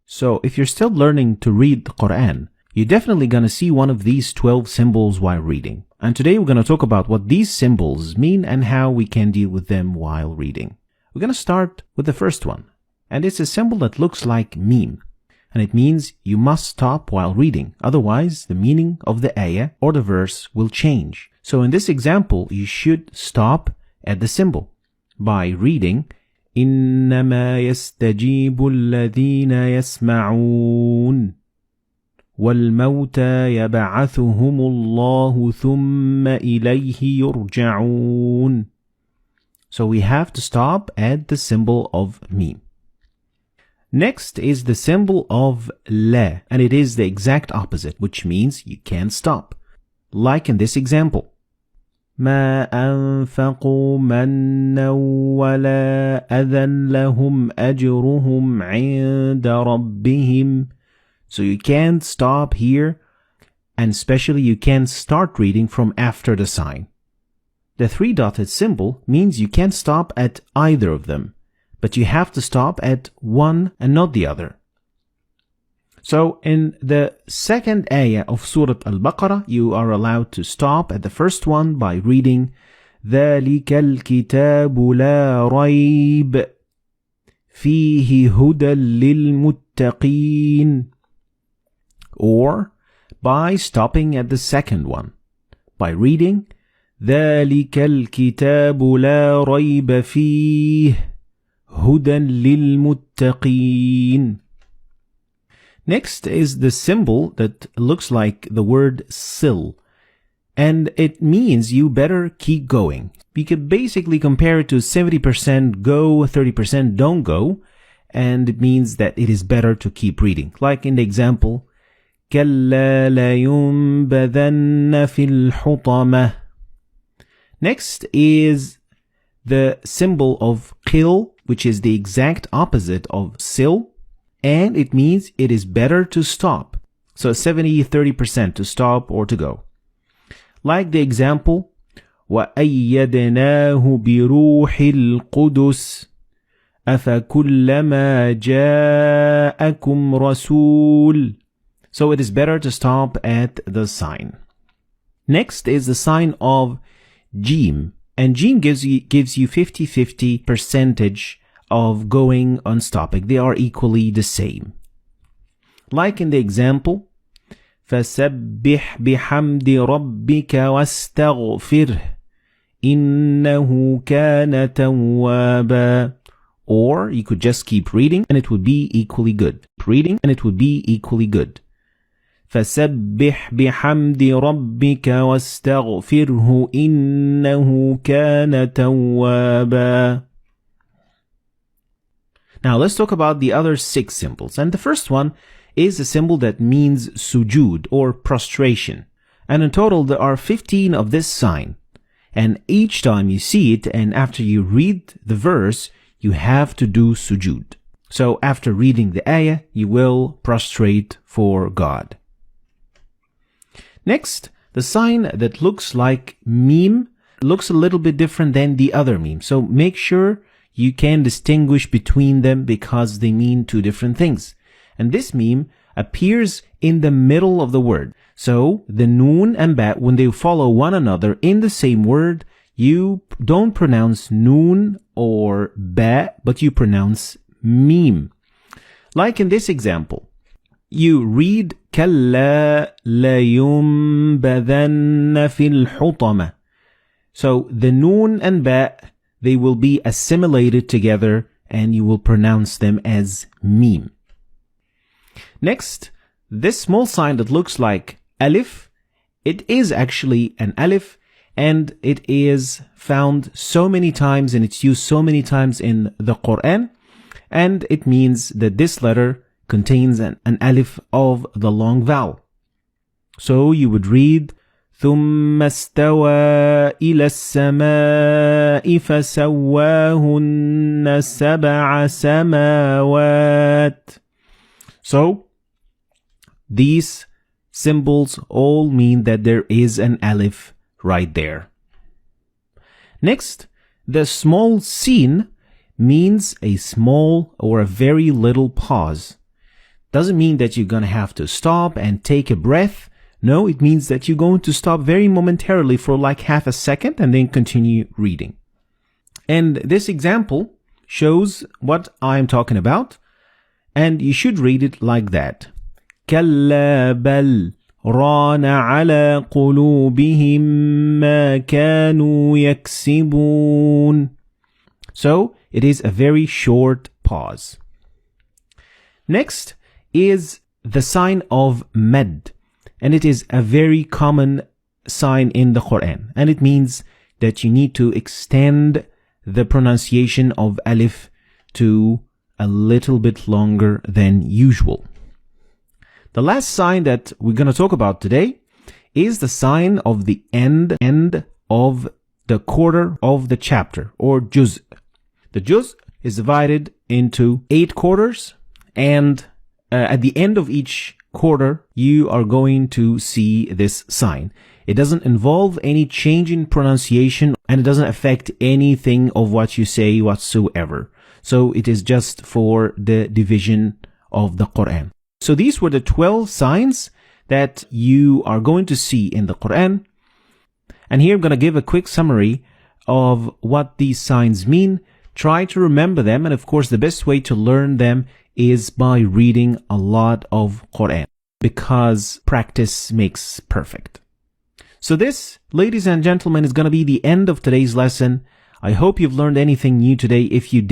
So if you're still learning to read the Quran, you're definitely going to see one of these 12 symbols while reading. And today we're going to talk about what these symbols mean and how we can deal with them while reading. We're going to start with the first one. And it's a symbol that looks like meme. And it means you must stop while reading. Otherwise, the meaning of the ayah or the verse will change. So in this example, you should stop at the symbol by reading إنما يستجيب الذين يسمعون والموتى يبعثهم الله ثم إليه يرجعون. So we have to stop at the symbol of meme. Next is the symbol of la, and it is the exact opposite, which means you can't stop. Like in this example. ما أنفقوا منا ولا أذى لهم أجرهم عند ربهم. So you can't stop here, and especially you can't start reading from after the sign. The three-dotted symbol means you can't stop at either of them, but you have to stop at one and not the other. So in the second ayah of Surah Al-Baqarah, you are allowed to stop at the first one by reading ذَلِكَ الْكِتَابُ لَا رَيْبَ فِيهِ هُدًى لِلْمُتَّقِينَ, or by stopping at the second one by reading ذَلِكَ الْكِتَابُ لَا رَيْبَ فِيهِ هُدًى لِلْمُتَّقِينَ. Next is the symbol that looks like the word sil, and it means you better keep going. We could basically compare it to 70% go, 30% don't go, and it means that it is better to keep reading. Like in the example, كَلَّا لَيُنْبَذَنَّ فِي الْحُطَمَةِ. Next is the symbol of qil, which is the exact opposite of sil, and it means it is better to stop. So 70-30% to stop or to go. Like the example, وَأَيَّدْنَاهُ بِرُوحِ الْقُدُسِ أَفَكُلَّمَا جَاءَكُمْ رَسُولٌ. So it is better to stop at the sign. Next is the sign of Jim, and Jim gives you 50-50 percentage of going and stopping. They are equally the same. Like in the example, فَسَبِّحْ بِحَمْدِ رَبِّكَ وَاسْتَغْفِرْهِ إِنَّهُ كَانَ تَوَّابًا. Or you could just keep reading and it would be equally good. Reading and it would be equally good. فَسَبِّحْ بِحَمْدِ رَبِّكَ وَاسْتَغْفِرْهُ إِنَّهُ كَانَ تَوَّابًا. Now let's talk about the other 6 symbols. And the first one is a symbol that means sujud or prostration. And in total there are 15 of this sign. And each time you see it and after you read the verse, you have to do sujud. So after reading the ayah, you will prostrate for God. Next, the sign that looks like meme looks a little bit different than the other meme. So make sure you can distinguish between them because they mean 2 different things. And this meme appears in the middle of the word. So the noon and ba, when they follow one another in the same word, you don't pronounce noon or ba, but you pronounce meme. Like in this example, you read كَلَّا لَيُنْبَذَنَّ فِي الْحُطَمَةِ. So the noon and ba, they will be assimilated together and you will pronounce them as meme. Next, this small sign that looks like alif, it is actually an alif and it is found so many times and it's used so many times in the Quran, and it means that this letter contains an alif of the long vowel. So you would read ثم استوى إلى السماء فسواهن سبع سماوات. So these symbols all mean that there is an alif right there. Next, the small sin means a small or a very little pause. Doesn't mean that you're going to have to stop and take a breath. No, it means that you're going to stop very momentarily for like half a second and then continue reading. And this example shows what I'm talking about. And you should read it like that. كَلَّا بَلْ رَانَ عَلَى قُلُوبِهِمْ مَا كَانُوا يَكْسِبُونَ. So it is a very short pause. Next is the sign of mad, and it is a very common sign in the Quran, and it means that you need to extend the pronunciation of alif to a little bit longer than usual. The last sign that we're going to talk about today is the sign of the end of the quarter of the chapter, or juz. The juz is divided into 8 quarters, and at the end of each quarter, you are going to see this sign. It doesn't involve any change in pronunciation, and it doesn't affect anything of what you say whatsoever. So it is just for the division of the Quran. So these were the 12 signs that you are going to see in the Quran. And here I'm going to give a quick summary of what these signs mean. Try to remember them, and of course the best way to learn them is by reading a lot of Quran, because practice makes perfect. So this, ladies and gentlemen, is going to be the end of today's lesson. I hope you've learned anything new today. If you did,